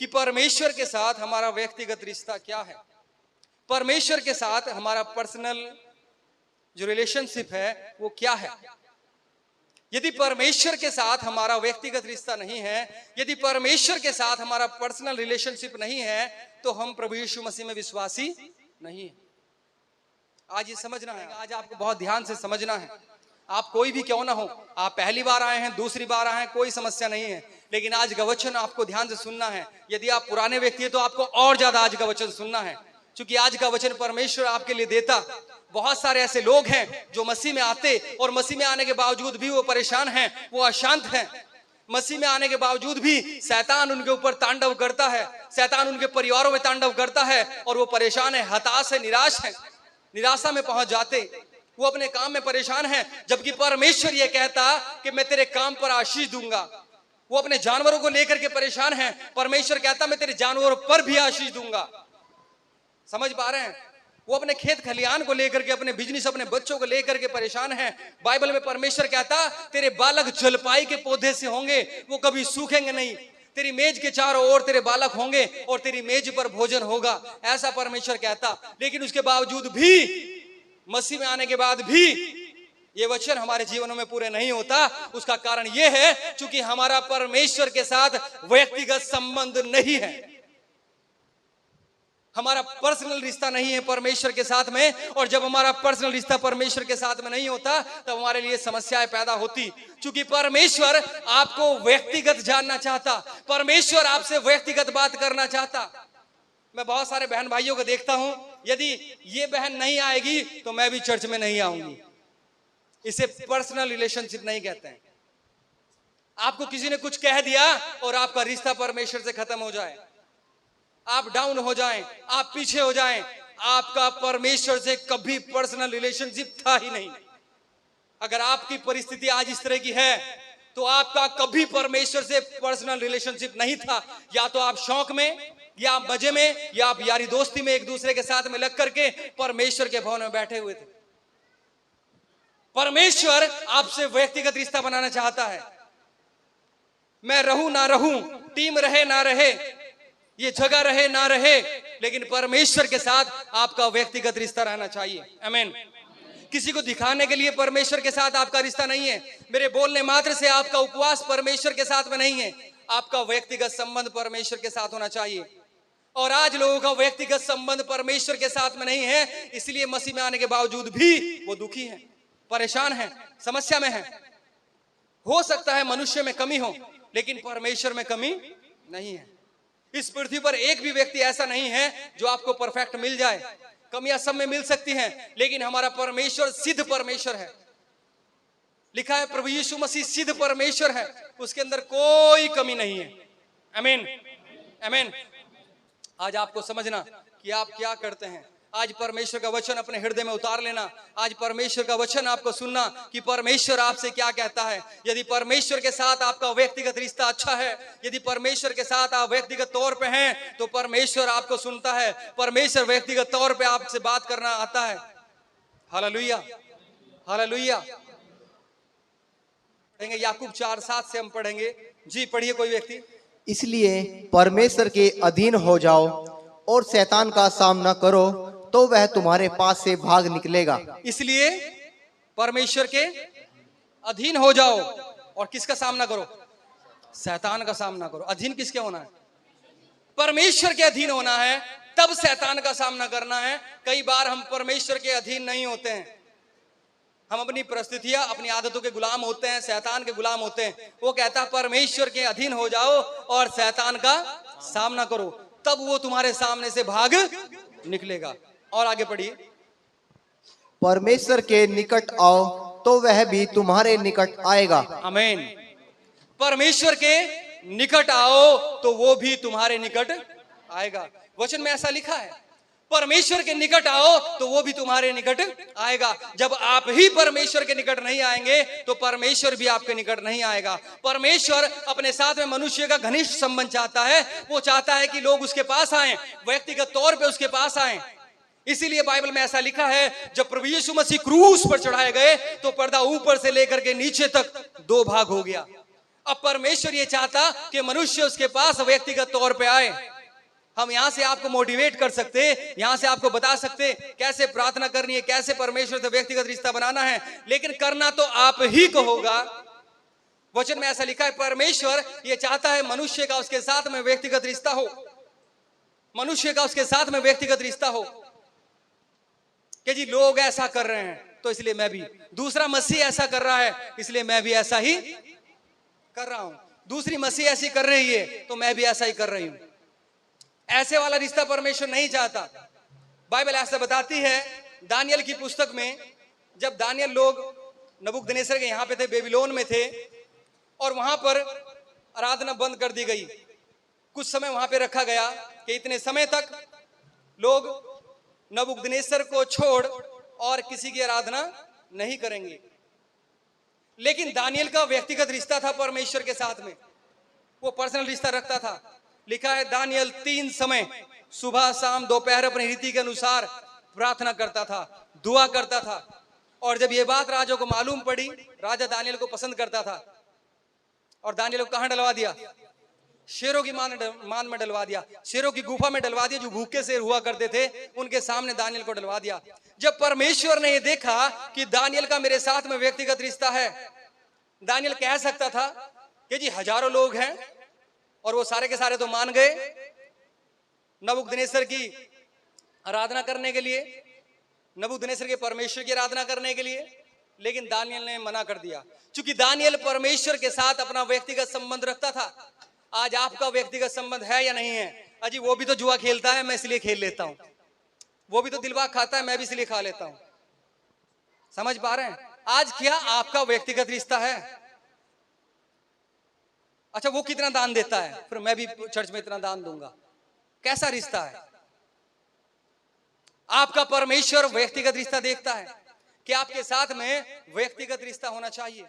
कि परमेश्वर के साथ हमारा व्यक्तिगत रिश्ता क्या है, परमेश्वर के साथ हमारा पर्सनल जो रिलेशनशिप है वो क्या है। यदि परमेश्वर के साथ हमारा व्यक्तिगत रिश्ता नहीं है, यदि परमेश्वर के साथ हमारा पर्सनल रिलेशनशिप नहीं है, तो हम प्रभु यीशु मसीह में विश्वासी नहीं है। आज ये समझना है, आज आपको बहुत ध्यान से समझना है। आप कोई भी क्यों ना हो, आप पहली बार आए हैं, दूसरी बार आए हैं, कोई समस्या नहीं है, लेकिन आज का वचन आपको ध्यान से सुनना है। यदि आप पुराने व्यक्ति हैं तो आपको और ज्यादा आज का वचन सुनना है, क्योंकि आज का वचन परमेश्वर आपके लिए देता। बहुत सारे ऐसे लोग हैं जो मसीह में आते और मसीह में आने के बावजूद भी वो परेशान हैं, वो अशांत हैं। मसीह में आने के बावजूद भी शैतान उनके ऊपर तांडव करता है, शैतान उनके परिवारों में तांडव करता है और वो परेशान है, हताश है, निराश है, निराशा में पहुंच जाते। वो अपने काम में परेशान है, जबकि परमेश्वर ये कहता कि मैं तेरे काम पर आशीष दूंगा। वो अपने जानवरों को लेकर के परेशान है, परमेश्वर कहता मैं तेरे जानवरों पर भी आशीष दूंगा। समझ पा रहे हैं? वो अपने खेत खलियान को लेकर के, अपने बिजनेस, अपने बच्चों को लेकर के परेशान है। बाइबल में परमेश्वर कहता तेरे बालक जलपाई के पौधे से होंगे, वो कभी सूखेंगे नहीं। तेरी मेज के चारों ओर तेरे बालक होंगे और तेरी मेज पर भोजन होगा, ऐसा परमेश्वर कहता। लेकिन उसके बावजूद भी, मसीह में आने के बाद भी ये वचन हमारे जीवनों में पूरे नहीं होता। उसका कारण यह है क्योंकि हमारा परमेश्वर के साथ व्यक्तिगत संबंध नहीं है, हमारा पर्सनल रिश्ता नहीं है परमेश्वर के साथ में। और जब हमारा पर्सनल रिश्ता परमेश्वर के साथ में नहीं होता तब हमारे लिए समस्याएं पैदा होती, क्योंकि परमेश्वर आपको व्यक्तिगत जानना चाहता, परमेश्वर आपसे व्यक्तिगत बात करना चाहता। मैं बहुत सारे बहन भाइयों को देखता हूं, यदि ये बहन नहीं आएगी तो मैं भी चर्च में नहीं आऊंगी। इसे पर्सनल रिलेशनशिप नहीं कहते हैं। आपको किसी ने कुछ कह दिया और आपका रिश्ता परमेश्वर से खत्म हो जाए, आप डाउन हो जाएं, आप पीछे हो जाएं, आपका परमेश्वर से कभी पर्सनल रिलेशनशिप था ही नहीं। अगर आपकी परिस्थिति आज इस तरह की है तो आपका कभी परमेश्वर से पर्सनल रिलेशनशिप नहीं था। या तो आप शौक में, या आप मजे में, या आप यारी दोस्ती में एक दूसरे के साथ में लग करके परमेश्वर के भवन में बैठे हुए थे। परमेश्वर आपसे व्यक्तिगत रिश्ता बनाना चाहता है। मैं रहूं ना रहूं, टीम रहे ना रहे, ये जगह रहे ना रहे, लेकिन परमेश्वर के साथ आपका व्यक्तिगत रिश्ता रहना चाहिए। आमीन। किसी को दिखाने के लिए परमेश्वर के साथ आपका रिश्ता नहीं है, मेरे बोलने मात्र से आपका उपवास परमेश्वर के साथ में नहीं है। आपका व्यक्तिगत संबंध परमेश्वर के साथ होना चाहिए। और आज लोगों का व्यक्तिगत संबंध परमेश्वर के साथ में नहीं है, इसलिए मसीह में आने के बावजूद भी वो दुखी है, परेशान है, समस्या में है। हो सकता है मनुष्य में कमी हो, लेकिन परमेश्वर में कमी नहीं है। इस पृथ्वी पर एक भी व्यक्ति ऐसा नहीं है जो आपको परफेक्ट मिल जाए। कमियां सब में मिल सकती हैं, लेकिन हमारा परमेश्वर सिद्ध परमेश्वर है। लिखा है प्रभु यीशु मसीह सिद्ध परमेश्वर है, उसके अंदर कोई कमी नहीं है। आमीन, आमीन। आज आपको समझना कि आप क्या करते हैं। आज परमेश्वर का वचन अपने हृदय में उतार लेना। आज परमेश्वर का वचन आपको सुनना कि परमेश्वर आपसे क्या कहता है। यदि परमेश्वर के साथ आपका व्यक्तिगत रिश्ता अच्छा है, यदि परमेश्वर के साथ आप व्यक्तिगत तौर पे हैं, तो परमेश्वर आपको सुनता है, परमेश्वर व्यक्तिगत तौर पे आपसे बात करना आता है। Hallelujah, hallelujah. पढ़ेंगे याकूब 4:7 से हम पढ़ेंगे। जी पढ़िए कोई व्यक्ति। इसलिए परमेश्वर के अधीन हो जाओ और शैतान का सामना करो, तो वह तुम्हारे पास से भाग निकलेगा। इसलिए परमेश्वर के अधीन हो जाओ और किसका सामना करो? शैतान का सामना करो। अधीन किसके होना है? परमेश्वर के अधीन होना है, तब शैतान का सामना करना है। कई बार हम परमेश्वर के अधीन नहीं होते हैं, हम अपनी परिस्थितियां, अपनी आदतों के गुलाम होते हैं, शैतान के गुलाम होते हैं। वो कहता है परमेश्वर के अधीन हो जाओ और शैतान का सामना करो, तब वो तुम्हारे सामने से भाग निकलेगा। और आगे पढ़िए। परमेश्वर के निकट आओ तो वह भी तुम्हारे निकट आएगा। आमीन। परमेश्वर के निकट आओ तो वो भी तुम्हारे निकट आएगा। वचन में ऐसा लिखा है, परमेश्वर के निकट आओ तो वो भी तुम्हारे निकट आएगा। जब आप ही परमेश्वर के निकट नहीं आएंगे तो परमेश्वर भी आपके निकट नहीं आएगा। परमेश्वर अपने साथ में मनुष्य का घनिष्ठ संबंध चाहता है। वो चाहता है कि लोग उसके पास आएं, व्यक्तिगत तौर पे उसके पास आएं। इसीलिए बाइबल में ऐसा लिखा है, जब प्रभु यीशु मसीह क्रूस पर चढ़ाए गए तो पर्दा ऊपर से लेकर के नीचे तक 2 भाग हो गया। अब परमेश्वर ये चाहता कि मनुष्य उसके पास व्यक्तिगत तौर पे आए। हम यहां से आपको मोटिवेट कर सकते, यहां से आपको बता सकते कैसे प्रार्थना करनी है, कैसे परमेश्वर से व्यक्तिगत रिश्ता बनाना है, लेकिन करना तो आप ही को होगा। वचन में ऐसा लिखा है, परमेश्वर ये चाहता है मनुष्य का उसके साथ में व्यक्तिगत रिश्ता हो, मनुष्य का उसके साथ में व्यक्तिगत रिश्ता हो कि जी लोग ऐसा कर रहे हैं तो इसलिए मैं भी, दूसरा मसीह ऐसा कर रहा है इसलिए मैं भी ऐसा ही कर रहा हूं, दूसरी मसीह ऐसी कर रही है तो मैं भी ऐसा ही कर रही हूं। ऐसे वाला रिश्ता परमेश्वर नहीं चाहता। बाइबल ऐसा बताती है दानियल की पुस्तक में, जब दानियल लोग नबूकदनेस्सर के यहां पे थे, बेबीलोन में थे, और वहां पर आराधना बंद कर दी गई। कुछ समय वहां पे रखा गया कि इतने समय तक लोग नबूकदनेस्सर को छोड़ और किसी की आराधना नहीं करेंगे। लेकिन दानियल का व्यक्तिगत रिश्ता था परमेश्वर के साथ में, वो पर्सनल रिश्ता रखता था। लिखा है दानियल 3 समय सुबह शाम दोपहर अपनी रीति के अनुसार प्रार्थना करता था, दुआ करता था। और जब ये बात राजा को मालूम पड़ी, राजा दानियल को पसंद करता था और दानियल को कहां डलवा दिया? शेरों की मान में डलवा दिया, शेरों की गुफा में डलवा दिया। जो भूखे शेर हुआ करते थे उनके सामने दानियल को डलवा दिया। जब परमेश्वर ने ये देखा कि दानियल का मेरे साथ में व्यक्तिगत रिश्ता है, दानियल कह सकता था कि जी हजारों लोग हैं और वो सारे के सारे तो मान गए नबूकदनेस्सर की आराधना करने के लिए, नबूकदनेस्सर के परमेश्वर की आराधना करने के लिए, लेकिन दानियल ने मना कर दिया। क्योंकि दानियल परमेश्वर के साथ अपना व्यक्तिगत संबंध रखता था। आज आपका व्यक्तिगत संबंध है या नहीं है? अजी वो भी तो जुआ खेलता है, मैं इसलिए खेल लेता हूं, वो भी तो दिलवा खाता है, मैं भी इसलिए खा लेता हूं। समझ पा रहे हैं? आज क्या आपका व्यक्तिगत रिश्ता है? अच्छा वो कितना दान देता है, फिर मैं भी चर्च में इतना दान दूंगा। कैसा रिश्ता है आपका? परमेश्वर व्यक्तिगत रिश्ता देखता है कि आपके साथ में व्यक्तिगत रिश्ता होना चाहिए।